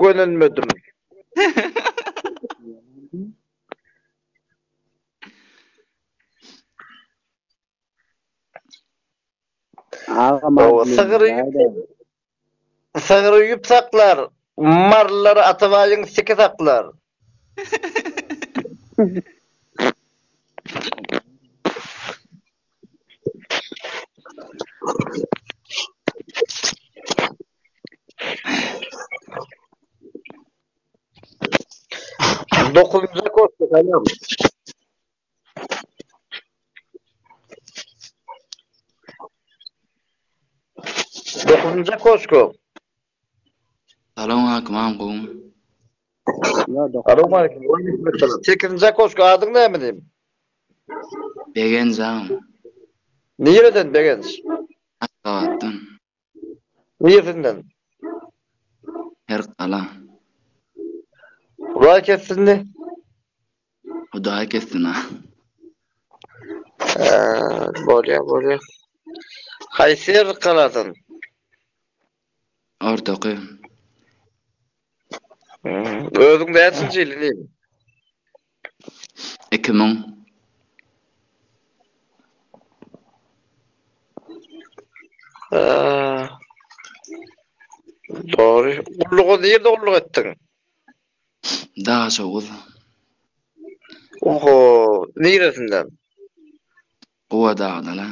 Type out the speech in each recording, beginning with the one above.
gönülmedim. O sığırı yüpsaklar, marları atabayın siki saklar. Dokuzuncu koştu kanım. Dokuzuncu koşku. Assalamu alaikum. Aleyküm aleyküm. Sekizinci koşku adın ne mi diyeyim? Begen zam. Nereden Begen? Aşgabatdan. Neresinden? Her qala. Buraya kessin ne? Hudaý kessin ha. Bolya. Haysiyer kaladın. Ortaky. Özüň näçinji ýyly? 2000. Doğru. Ulluğu nerede ulluk ettin? Daha soğuz. Oho, neresinden? Owa dağdala.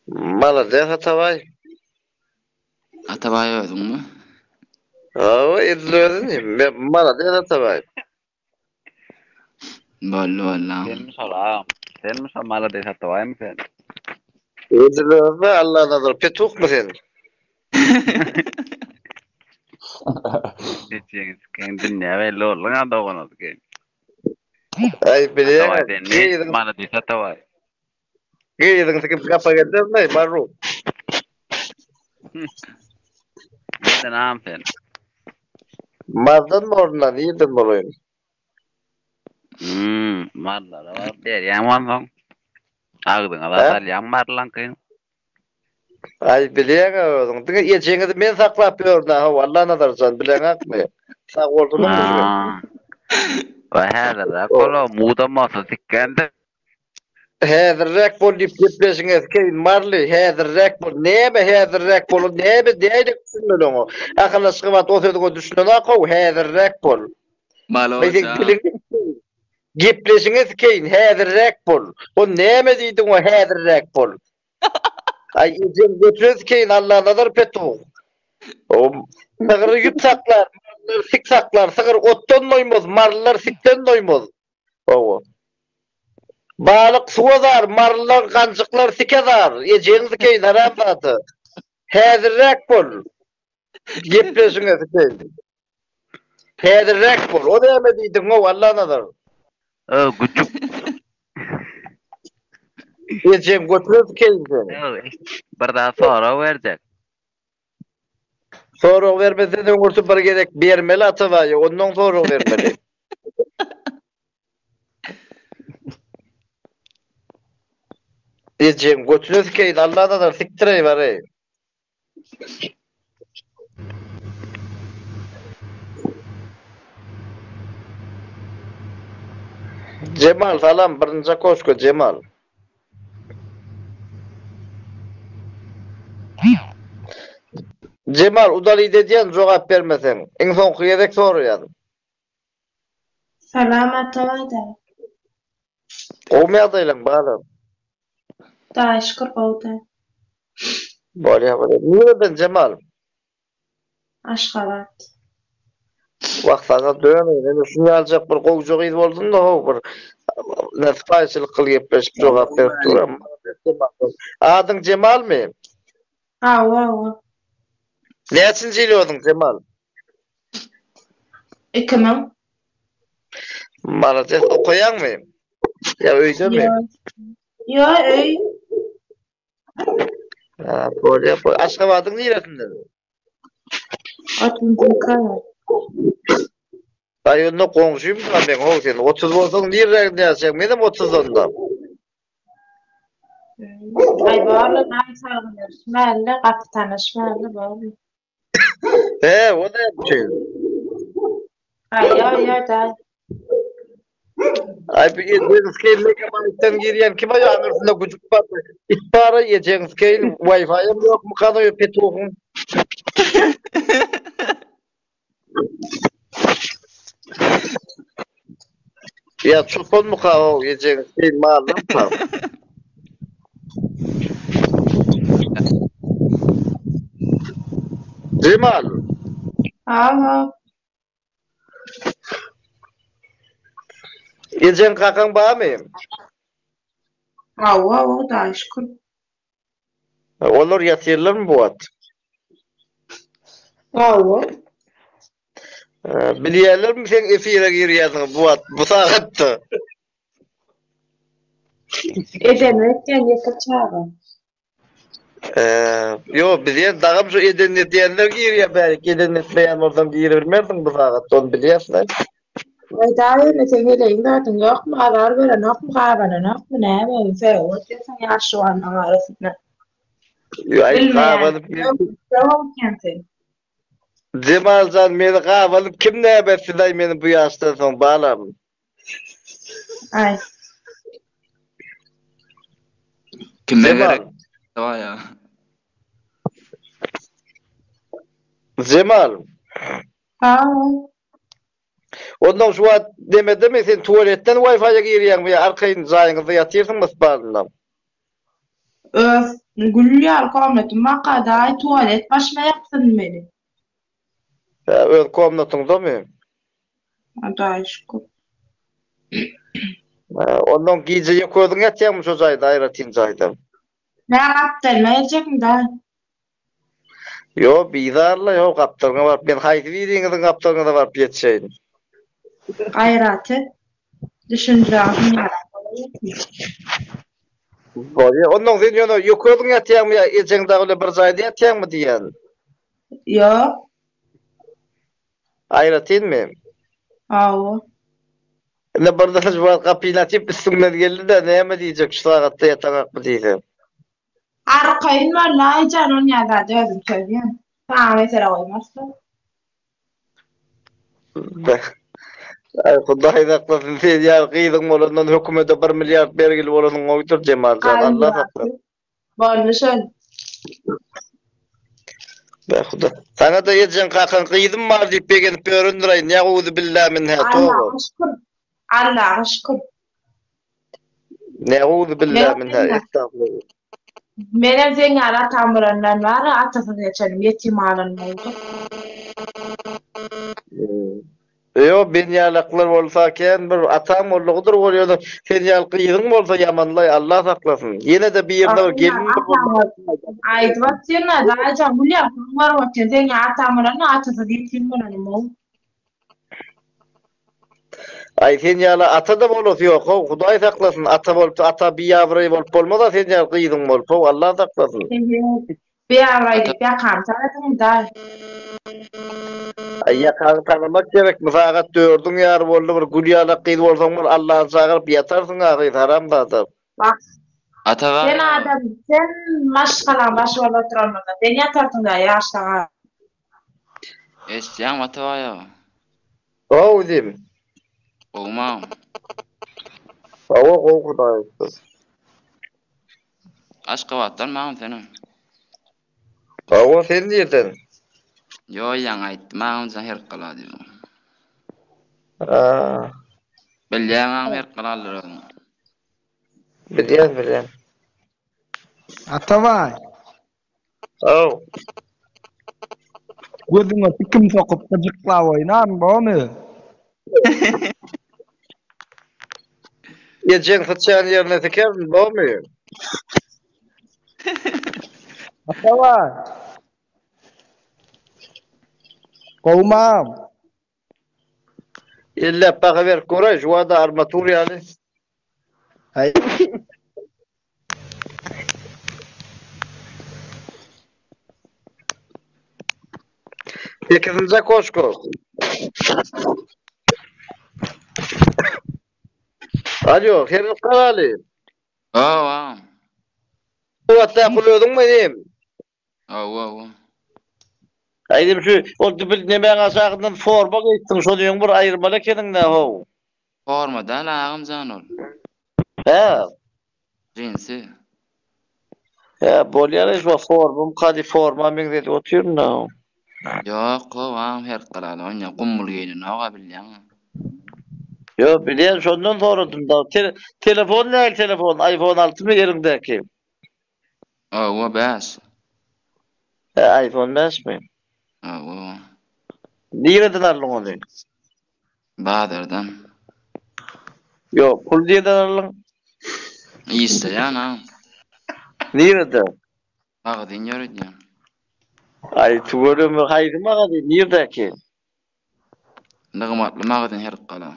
Mala de hatavay. Atabaý özüňmi? Edilödün. Mala de hatavay. Bolly walla. Sen mi mala de sataway mı sen? Edilödün. Allah nazar. Petuk mu sen? Geçiyoruz. Kendin ne belli olur lan da onu ki. Ay Sataway bileyim. den ne mala de sataway. Giyedin sıkıp kapa geldin mi? Barru. Neden am sen? Mazdan mı orundan? Nereden mi olayım? Marlara var der yaman son. Ağdın alasal yan marlan kıyın. Ay bileyim. Dığı yiyeceğinizi men saklap yorum da. Vallahi nazarsan bilen akmı. Sağ olduğunu mu? Ve hâzır kolo muda masa sikkende. Häzirrek bol dip gepleşiňiz keyin marly häzirrek bol näme häzirrek bol näme diýdik düşünmeden o akylly şygat o söýdüňe düşünen akaw häzirrek bol Maloja. gepleşiňiz keyin häzirrek bol o näme diýdiň o häzirrek bol ay ýejem götürüz keyin Allah nazar petu o sığır ýupsaklar marlar siksaklar sığır otdan doýmaz marlar sikten doýmaz o balık suwazar, marlar, gancıklar sikezar. Ejeniz keyin haram zatı. Häzirrek bol. Gepleşiňiz keyin. Häzirrek bol. O näme diýdiň o Allah nazar. Güçük. Ejem götürüp keyin. Bir daha sonra verecek. Sonra vermezden öňürtü bir gerek bermeli atabaýy. Ondan sonra vermeli. Ejem götürüp keyin Allah nazar siktirey bari. Cemal falan birinci koşku Cemal. Cemal udaly dediýän jogap bermeseň. Eň soňky ýerek soraýan. Salamat da. O meýdaýlaň balam. Da şükür boldy. Bolýa. Nereden Cemal? Aşgabat. Wagtana dönemeýin. Ene şunu aljak bir gowjak ýyl boldun da ho bir näspaýçylyk kylýap beşik jogap berip duram. Adyň Cemalmy? Wa. Näçinji ýyl oldun Cemal? 2000. Malaçy okuýanmy? Ya öýdemi? Yo, öy. Bolýa. Aşgabatyň neresinden? Atıntıka. Ay onda komşuyum da ben o sen 30 bolsaň nerede ýaşaýan? Menem 30 onda. Ay bağlı ay sağlanır. Mälle kapı tanışmalı bağlı. O da bir şey. Ay dayı. Ay bir yediğiniz keyle kemalitten giriyen kim ayağınızda küçük var. İtbara yiyeceğiniz keyle Wi-Fi'm yok mu kanıyor petuğun? Ya çupon mu kahve yiyeceğiniz keyle mağazım mı? Cemal. Ha. Yiyeceğin kakan bağ mıyım? Dayı şükür. Olur yatırılır mı bu at? Hava. Biliyorlar mı sen efire giriyorsun bu at bu saatte? Edemetten yakaçağı. Yo bize dağım şu edenlet diyenler giriyor belki edenlet beyan oradan girebilmezsin bu saatte onu biliyorsun. Ay dayı ne sen hele imdatın yok mu? Arar veren yok mu? Kahvenen yok mu? Ne mi? Ferol diyorsun ya şu an arasında. Ay Bilmeyen. kahvalıp Tamam kentin. Cemalcan beni kahvalıp kim ne habersin ay beni bu yaştan son bağlam. Ay. Kime Cemal. gerek var ya. Cemal. Ha. Ondan şu an demedi mi sen tuvaletten Wi-Fi'ye giriyorsun ya arkayın zayınızda yatıyorsun mı spalından? Öf. Gülyar komnetim. Baka dayı tuvalet başıma yaptın beni. Öyle komnatında mı? Dayı şükür. Ondan giyeceği koydun yatıyormuş o zayda ayratin zayda. Ne kaptırmayacak mı dayı? Yo bizarla yo kaptırma var. Ben haydi bildiğinizin kaptırma da var bir şeyin. Gayratı. Düşündürağın yaratı. Böyle ondan sen yana yukarıdan yatıyor mu ya? Ecen de öyle bir zayda yatıyor mu diyen? Yok. Ayratin mi? Hava. Ne barda şu an kapıyı açıp üstünden geldi de ne mi diyecek şu saatte yatarak mı diyecek? Arkayın var la can on ya da özüm söyleyeyim. Tamam mesela koymazsın. Ay Hudaý saklasın sen ya kıydın bolandan hükümete 1 milyar bergili bolanın oydur Cemalcan Allah saklasın. Barnışın. Be Huda. Sana da yedeceksin kakan kıydın var deyip begenip göründürayın. Ya'udu billahi min ha Allah'a şükür. Allah'a şükür. Ne'udu billahi min ha estağfurullah. Benim zengin atamıranlar var. Atasını geçelim. Yetim alın oldu. Yo ben yalaklar olsa ken bir atam olluğudur oluyordu. Sen yal kıydın bolsa yamanlay Allah saklasın. Yine de bir yerde var gelin mi Ay dvatsiyona da ajan bulya var o zengin atamıranlar atası yetim alın oldu. Ay sen yala ata da bolos yok. Hudaý saklasın. Ata bolup ata bir yavru bolup bolmada sen yal kıydın bolup Allah saklasın. Bir avraydı bir kamsaradın da. Ay yakan tanımak gerek mi? Fakat dördün yar boldu bir gül yalak kıydı bolsaň bir Allah'ın çağırıp yatarsın ağabey haram da adam. Bak Ata var sen ya. adam sen maşgalan başı ola turanmadan. Ben yatarsın da yaştağa. Eşyan ata var ya. O dedim. Olmam. O Hudaý. Aşk vattan mağam senin. O sen nereden? Yo yan aytdı mağam zahir kala diyor. Bilýän mağam her kalalar. Bilýän. Atavay, O. gözüňe tikim sokup gıjıklap oýnan bony. Yedeceksin fıçağın yerine tekersin bu mu? Atavay. Gowmam, İlla baka ver koray şu anda armatur yani. hay. Sekizinci koşku. Alo, Herif Karali. Oo. Bu hatta yapılıyordun mu diyeyim? Oo. Aýdym şu o bil nemäň aşagyndan forma gitdiň şo diýen bir aýyrmaly ekeniň ho. Forma da lağımcan ol. He. Jinsi. Ya bolýar şu formam kady forma men dedi oturna. Yok kovam her qalaly oňa gummul giyinin oga bilýän. Yo bilýän şondan soradym da. Telefon näl telefon? iPhone 6 mı ýerindäki? O bäş. iPhone 5 mi? O Nireden aldyň onu? Badardan. Yo pul diýeden aldyň. İşte yana. Nirede? Bagdyn ýörüdýän. Ay tugolum haýdyma gady nirdäki? Nygmatly magdyn her qala.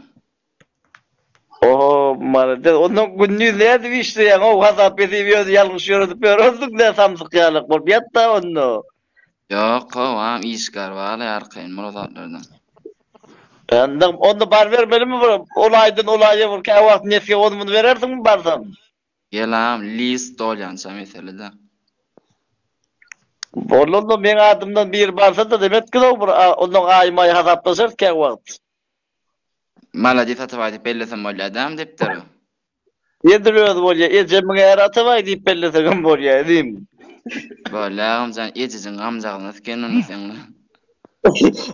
Oh, malade. Onun günlüğü näde işte ya? O WhatsApp edip ýalgyş ýörüp berýärdik da samsyk ýalyk bolup ýatda onu. Yok kovam işgar bala ýarkyn muratlardan. Andım onu bar vermelimi bu? Olaydın olaýa bir ka wagt nesge onu bunu berersiň barsam. Gelam list dolýança meselede. Bolundu men adımdan bir barsa da demek ki o onun aýmaý hasaplaşar ka wagt. Maladi tatawadi pellesen bolýar adam depdir o. Ýedirilýär bolýar. Ejemiňe eratabay diýip belleseň bolýar diýim. Bolağımcan ejizin gamjagyny skenini sen.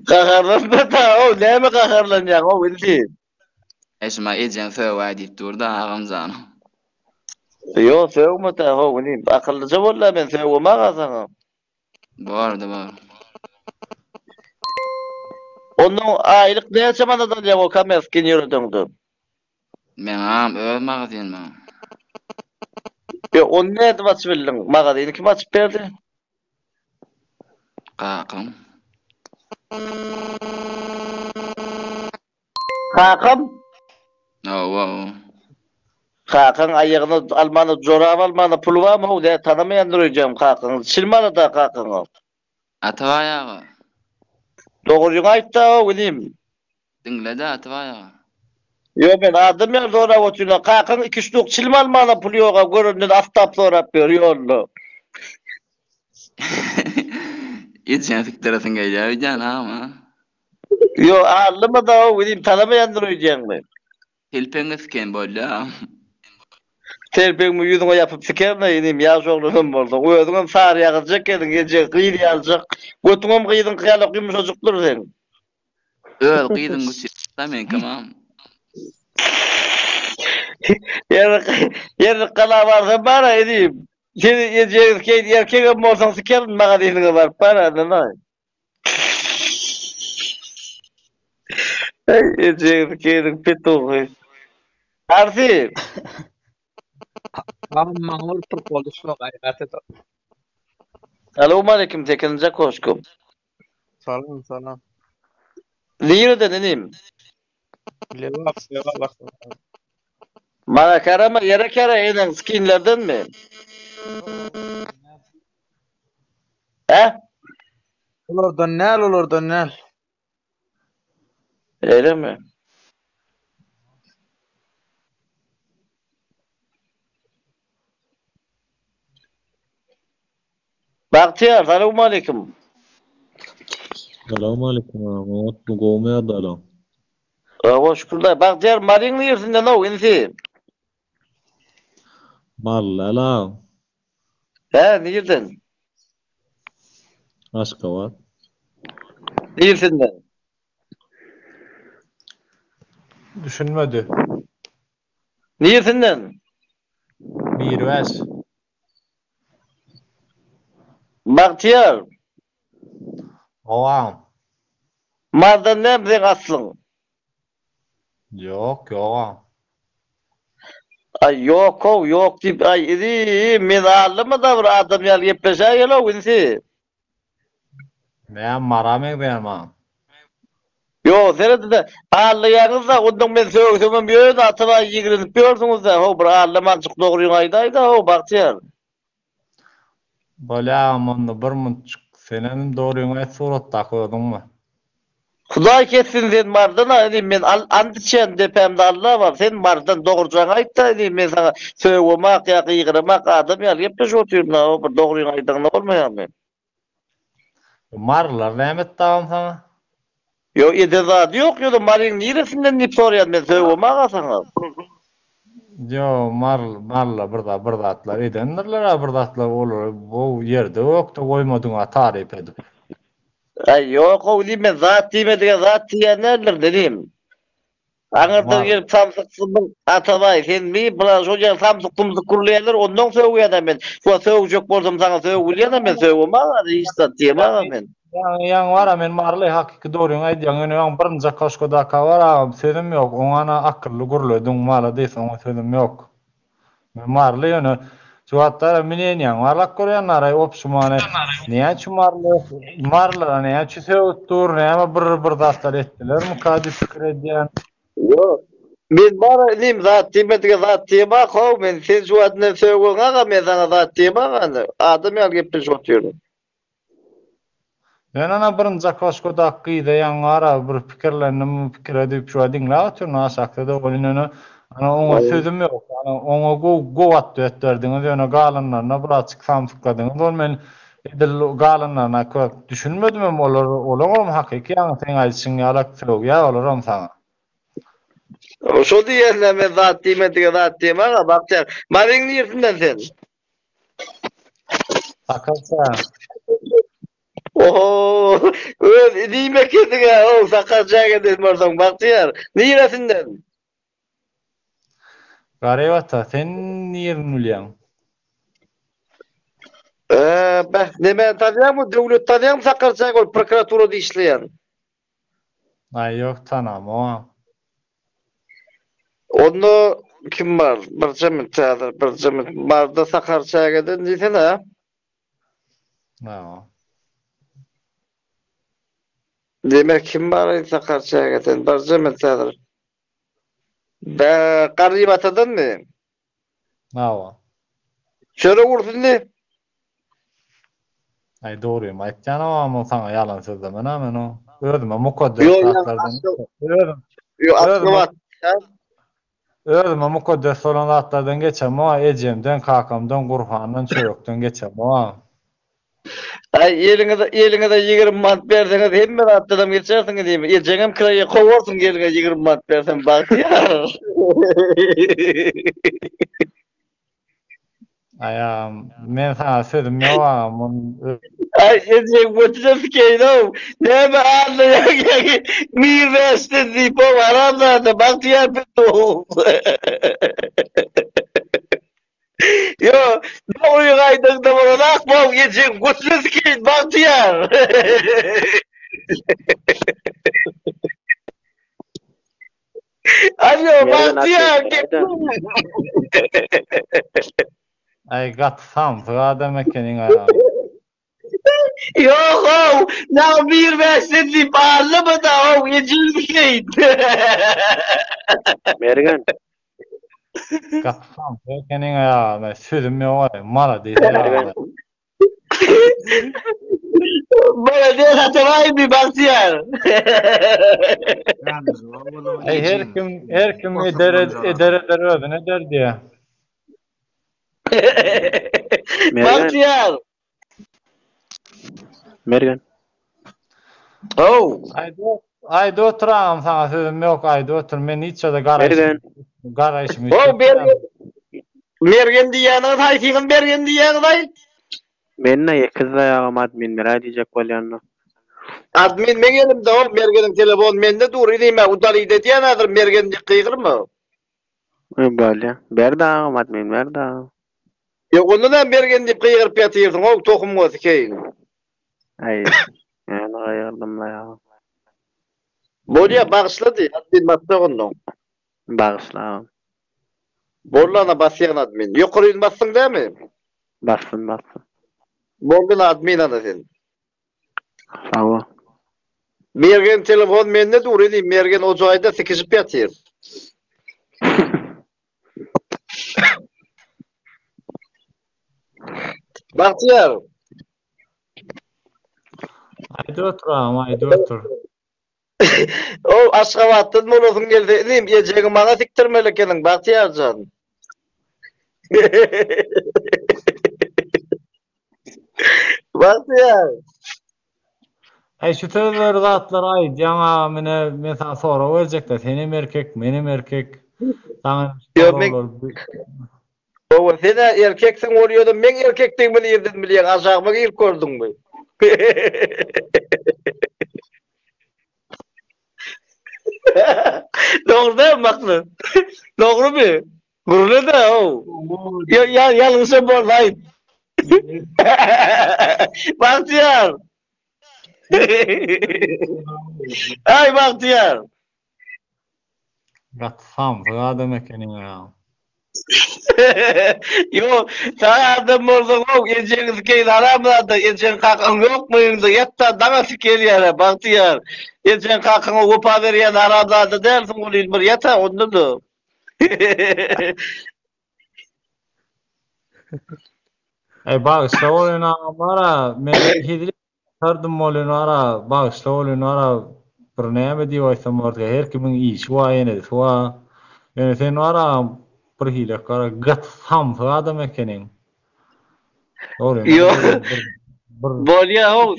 Gaharlanma da o näme gaharlanýar o bildi. Esma ejin söwa diýip durda gamjany. Yo söwme da o ni akyllyja bollar men söwme gazaňa. Barda bar. Onun aylyk näçe manadan ýa o kameskin ýörüdüňdi. Men am öz magazynma. Yo onu näde açyp bildiň? Magazyny kim açyp berdi? Qaqam. Kakam. O. Kakan aýagyny almany jorap almany pulu barmy? O da tanamaýandyrjam kakan. Şilmany da kakan. Atawayaga. Dogry aýtda o bilim. Dinlede atawayaga. Yo ben adam ýa zorap oturýar. Kakan 2-3 tok şilm almany pulu ýoga göründen aftap sorap berýärler. Ejin fikretin gelýär ama. Yo alma da o bilim tanamaýandyrjam men. Hilpeňiz ken bolýar. Terpegmi ýüzüňe ýapyp sikerne edim ýaş oglunum boldy. Özüňem sar ýagyrjak edin gece gyýr ýaljak. Götüňem gyýdyn kıyalyk ýumşajykdyr sen. Öl gyýdyn güçi. Tamen tamam. Yer kala barsa bara edim. Seni ejek erkegem bolsaň sikerdin maga diýdiňe bar para da. Ejek kedin petugy. Arsi. Mağmur tutuldu şu gayrete de. Assalamu alaykum tekince koşkum. Salam. Nereden enim? Leva bak. Mana karama yere kara enen skinlerden mi? He? Olurdan nel. Öyle mi? Bahtiyar, assalamu alaykum. Selamun aleyküm abi. Mutlu kovmaya dalam. Hoş kurda. Bahtiyar, marin yersinden o insi. Mallala. He, nereden? Aşka var. Neresinden? Düşünmedi. Neresinden? Mirves. Bahtiyar, Oğam. mardan ne bilen aslın? Yok oğam. Ay yok o yok deyip ay idi men alımı da bir adam yer yepesa yelo insi. Ben maramek benim ha. Yo sene de ağlayanız da ondan men söğütümün bir öyle atıma yigrinip gördünüz da o bir ağlaman çık doğru aydaydı o Bahtiyar. Böyle amanda bir mınçık senenin doğruyuna surat takıyordun mu? Hudaý ketsin sen mardan aýdym men andyçen depemde Allah var sen mardan dogurjaň aýtdy aýdym men sana söwümak ýa-da ýygrymak adam ýaly ýepmiş oturýar o bir dogry aýdyňda bolmaýarmy? Marlar nämet dağım sana? Yo edezat yok yo da maryň niresinden dip soraýan men söwgemaga sana. Yo marla bir atlar edenlerler bir atlar olur. Bu yerde yok da koymadyňa tarif edip. Ay yok o men zat diýmediňe zat diýenlerdir dedim. Aňardan gelip Samsuksyň Atabay sen mi bular şoja Samsukymyzy kurlaýarlar ondan söwgýär men. Şu söwjek bolsam sana söwgülýär men söwgemaga hiç zat diýemaga men. Yan var men marly hakiki doğruň aýdýan ýa birinji kaşgoda ka var senim yok. Oňana akylly guruldyň mala diýsen senim yok. Men marly ýöne Suatlar menen ýan warlak görýänler opşumany. Näme şu marlar näme şu söwtur näme bir dastar etdiler mi kady pikir edýän. Yo. Men bara nim zat diýmediňe zat diýmek men sen şu adna söwgeňe men sana zat diýmek adam ýa gepde şotýar. Ben ana birinji kaşgoda akyda ýan ara bir pikirlenim pikir edip şu diňläp turna sakda bolýany. Ana oňa sözüm ýok. Ana oňa gowat etdirdiňiz, ýöne galanlaryna bir açyk samsykladyňyz. Ol men edil galanlaryna köp düşünmedim olar hakiki ýa sen aýtsyň ýalak söwg ýa olaram sana. Şo diýenler men zat diýmediňe zat diýmek bakýar. Maryň niresinden sen? Sakarsa. Oho, öz diýmek ediňe o sakarjaga desmarsaň bakýar. Niresinden? Garewata sen niýerini bilýän? Bäh, neme tanýarmy? Döwlet tanýarmy sakarjaga prokuraturada işleýän? Ay ýok tanam o. Onu kim var? Bir cemit marda sakarjagadan diýsen ha? No. Demek kim var sakarjagadan? Bir cemit çadır. Qarybatadan mı? No. Şöyle vursun ne? Ay doğruyum. Aýtjan ama sana yalan sözlemem men o. Özüme mukaddes Yo, zatlardan. Yo, atlamat. Özüme mukaddes olan zatlardan geçem o. Ejemden, kakamdan, Gurhandan, çörekden geçem o. Ay eliňe de 20 manat berseňiz hemme atladan geçersiňiz diýme. Ejeňem kiraýa gowarsyň eliňe 20 manat bersen bakýar. Ayam men sana sözüm ýok. Ay ejeň götüre fikirde. Näme anlaýar? Mirwesde diýip barada bakýar beto. Yo, doğruyu gaýdygda bolan bol ejeň götüre fikirde bakýar. Alo, bakýar. Ay gatsam, adam ekeniň ayam. Yok, ne bir mesleği bağlı mı da o yecilmeyin. Mergen. Gatsam, ekeniň ayam. Sözüm ýok, mala diýdi. Bana de hatırlayın bir baktiyar. Ay her kim eder özüne der diye. Baktiyar. Mergen. Oh. Ayda oturam sana sözüm ýok, ayda otur. Men hiç de garaýşym. Oh, Mergen diýäniňiz haýkyň bergen diýäniňiz. Menne ýekizdaýagam admin bera diýjek bolýanlar. Admin men elimde ol Mergenin telefon mende dur edime udalydy diýen hazır Mergen ýykyrmy? Bolýa. Berdagam admin berda. Ýok onda da Mergen diýip gyýryp ýatyrdyň, o tokum bolsa keyin. Ay. Yani gaýardım la. Bolýa bagyşlady admin batda ondan. Bagyşla. Bollana basýan admin. Ýokuryny bassyň dämi? Bassın. Bolgun admin ana sen. Sawa. Mergen telefon mende dur edeyim. Mergen o joyda sikişip ýatyr. Bahtiyar. Ayda otur. O Aşgabatdan molosun geldi. Edeyim ýejegiň maňa siktirmeli ekeniň Bahtiyarjan. Bahtiyar. Şu sözleri zatlar aýdýan aga mene mesela sonra berjekler. Senem erkek, menem erkek. Sana Yo men o sen erkeksin bolýardy, men erkekdigimi diýdim bilýän, aşagıma gelip gördüňmi? Doğru değil mi Maklı? Doğru mu? Gurule de o. Ya yanlışım var. Bahtiyar. Ay Bahtiyar. gatsam adam ekenin ya. Yo, sana adam bolsaň o, ejeniz keyin aramlarda, ejen kakan yok muydu? Yatta daga sikel yara Bahtiyar. Ejen kakan opa berýän aramlarda dersiň bolýar bir yata ondan. Bağışla oyunu ara, men hidri tardım oyunu ara, bağışla oyunu ara, bir näme diýýarsam orada her kimin işi wa ýene wa. Yani sen ara bir hile kara gatsam adam ekenin. Doğru. Yo. Bolýa o,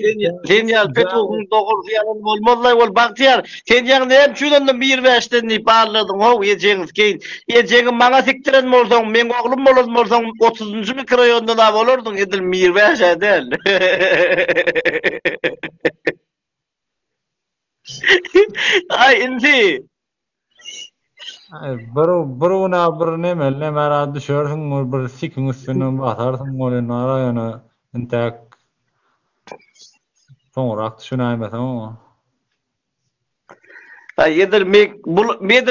sen ýa petugyň dogry ýalyn bolmazlar bol Bahtiyar. Sen ýa hem şudandan bir beşden barladyň o ejeniz keyin. Ejegi maňa siktiren bolsaň, men oglum bolsaň 30-njy mikrorayonda da bolardyň edil mir beş edel. Ay indi. Biruna bir nemel ara düşersiň bir sikin üstüne basarsyň bolýan ara ýana entek soňra düşünäýmesem ama. Ay edil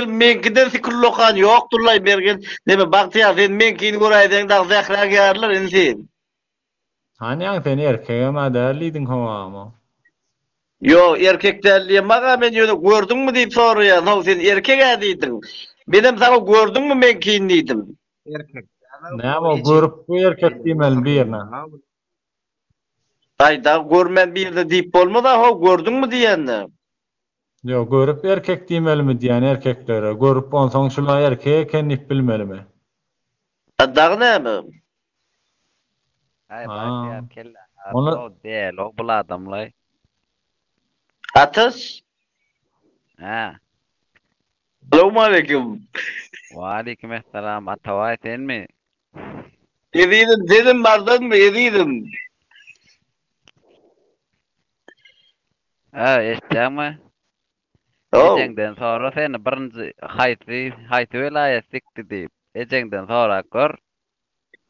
men giden sikirlokan ýokdurlar bergen. Neme Bahtiyar sen men kiň göräýdiň dag zähra gärler indi. Hani sen erkegeme dälidiň howama. Yo erkek däli maga men ýöne gördüňmi diýip soraýan. Haw sen erkek diýdiň. Benim sana gördüňmi men kiň diýdim. Näme görüp bu erkek diýmeli birine. Ay da görmen birde diýip bolmada, haw gördüňmi diýende. Yo görüp erkek diýmelimi diýen erkeklere, görüp onsoň şular erkek ekenlik bilmelimi? Dag näme? Ay Ha. Bahtiyar kella. Onu- O değil, o bul adamlay. Atys. Ha. Assalamu alaykum. Wa aleykümselam. Ataway sen mi? Dedim bardan mı? Edidim. Ha, eşdäňmi? Oh. Ejengden sonra seni birinji haýty velayet sikdi diýip, ejengden sonra gör.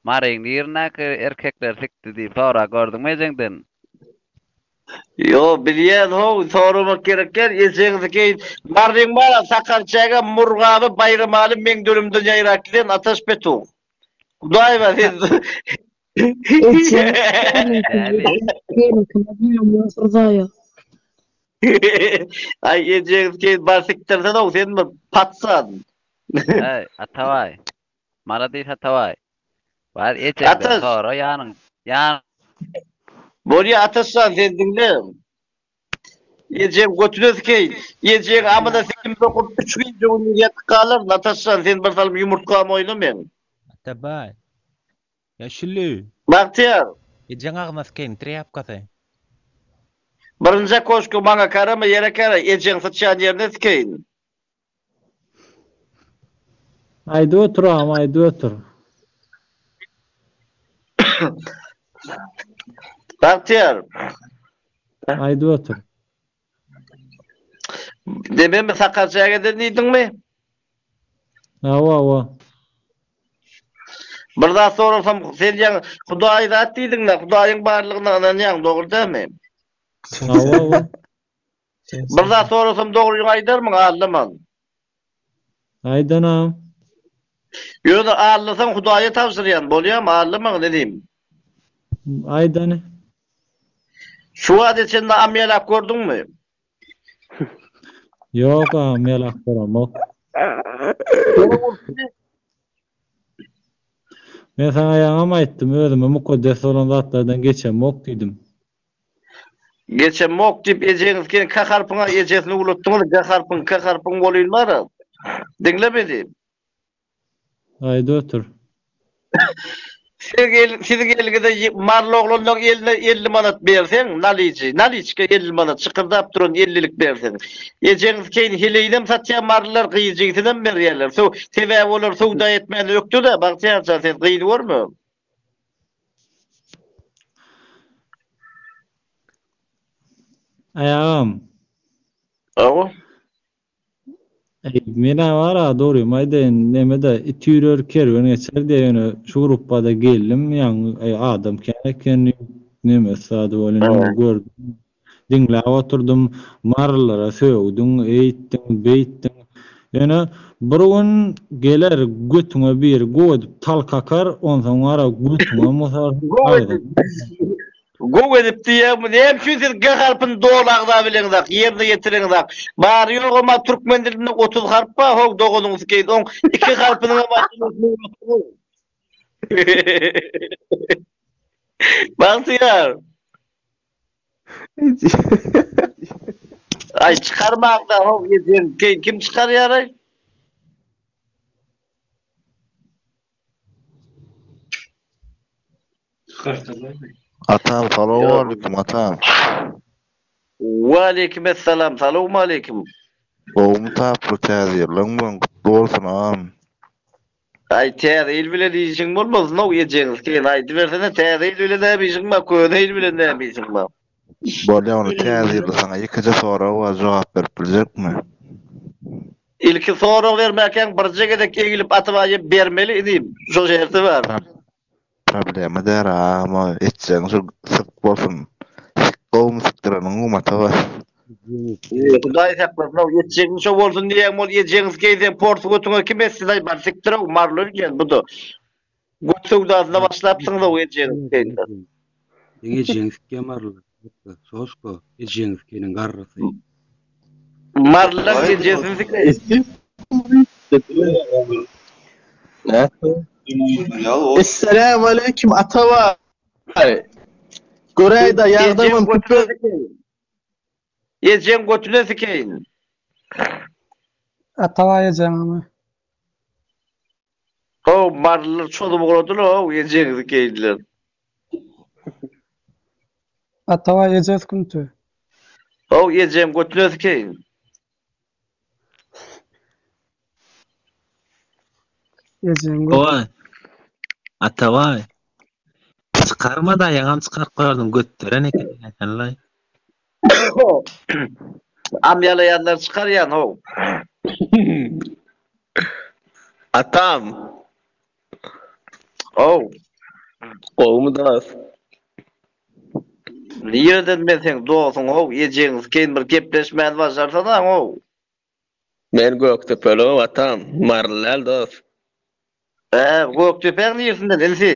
Maryň ýerine erkekler sikdi diýip sonra gördüňmi ejengden? Yo bilýän ho, soramak gerekler. Ejeňiz keyin bardyň bala Sakarçaga Murgaby bayramaly men dölümden ýaýrakden Ataş Petu. Hudaý bar. Ay ejeňiz keyin bar siktirsen o sen mi patsan? Hey, Ataway. Mara diýip Ataway. Bar ejengden Atas. sonra ýanyň Bolýa Ataşsan sen diňle. Ejeň götürýär keyin. Ejeň amada sikim dokup 3 gün jogyny ýatyp galar. Ataşsan sen bir salym ýumurtka moýlamaň. Ataway. Yaşlı. Bahtiyar. Ejeng masken triyapkasy. Birinji koşku maňa karama ýere kara. Ejeň sıçan ýerine sikeýin. Ayda oturam, ayda otur. Bahtiyar. Ayda otur. Demem Sakarçaga diýdiňmi? Ava. Bir daha sorasam sen ýa Hudaý zat diýdiň, Hudaýyň barlygyny ananýan dogry dälmi? Ava. Bir daha sorasam dogry aýdarmyň, anlamam. Aydanam. Ýöne anlasaň Hudaýa tapşyrýan bolýam, anlamam dedim. Aydany. Şu wagt içinde amýalak gördüňmi? Yok melak bolamok. Men sana ýaňam aýtdym, özüme mukaddes olan zatlardan geçemok diýdim. Geçemok diýip ejeňiz keyin kaharpyňa ejesini ulutdyňyz, kaharpyň bolýarlar. Diňlemedi. Ayda otur. Sizin elgide marly oglanyň eline 50 manat berseň, naliçke 50 manat çykırdap duran 50lik berseň. Ejeňiz keyin hileýdem satýan marlylar gyýjygysydan berýärler. So sebäbi olar sowda etmeli ökdü-de, bagçan sen gyýdy görmü? Ayağım. Awa. Mena wara doğru maýdan nemede itýür kerwen geçer diýeni şu gruppada geldim ýa adam kene neme sady bolan gördüm. Dinläp oturdum, marlara söwdüm, eýtdim, beýtdim. Ýöne bir gün geler götüňe bir goýup talkakar, ondan wara götüňe mosar. Go edip diýem, hem şu siz gahalpyn dolagda bileňdak, ýerde ýetireňdak. Bar ýok ama türkmen dilinde 30 harp ba, hok dogonuňyz keýdi. On 2 harpynyň Bahtiyar. Ay çıkarmakda hok ýeten kim çıkarýar ay? Atam, salamu aleyküm atam. Wa aleyküm esselam, salamu aleyküm. Oğumu taplı tazirlen kutlu olsun ağam. Ay täze bile diýişiň bolmaz, no ýejeňiz keyin aýdy bersene täze bile näbiýiň ma, köne bile näbiýiň ma. Bolýa onu tazirli sana ýekeje soraga jogap berip biljekmi? İlki soru vermäken bir jegede kegilip atyp bermeli idim. Şo şerti bar. Problemi der ama etseň şu sık bolsun. Gowum sıktıranyň umaty bar. Hudaý saklasyn, ýetjegiň şo bolsun diýen bol ýetjegiňiz keýden portu götüňe kim etdi bar siktirä marlar gen budu. Göt sowdasyna başlapsyňyz o ýetjegiňiz keýden. Ýetjegiňiz kemarlar. Sosko ýetjegiňiz keýden garrasy. Marlar ýetjegiňiz keýden. Esselamu aleyküm atava. Göreyda yardımım küpü. Ýetjeň götüne sikeýin. Atava ýejem ama. O marlar çoğdu bolady o ýetjeňiz keýdiler. Atava ýejes kuntu. O ýejem götüne sikeýin. Ýejem Oy. Atavay. Çıkarma da ýagam çıkarıp koýardym götdüren eken lay. Amyalayanlar çıkaryan o. Atam. O. Oğumu da. Niýeden sen doýsun o ýejeňiz keyin bir gepleşmän başarsa da o. Men Göktepe'li atam. Marlal dost. Göktepeň ýerinde nelsi?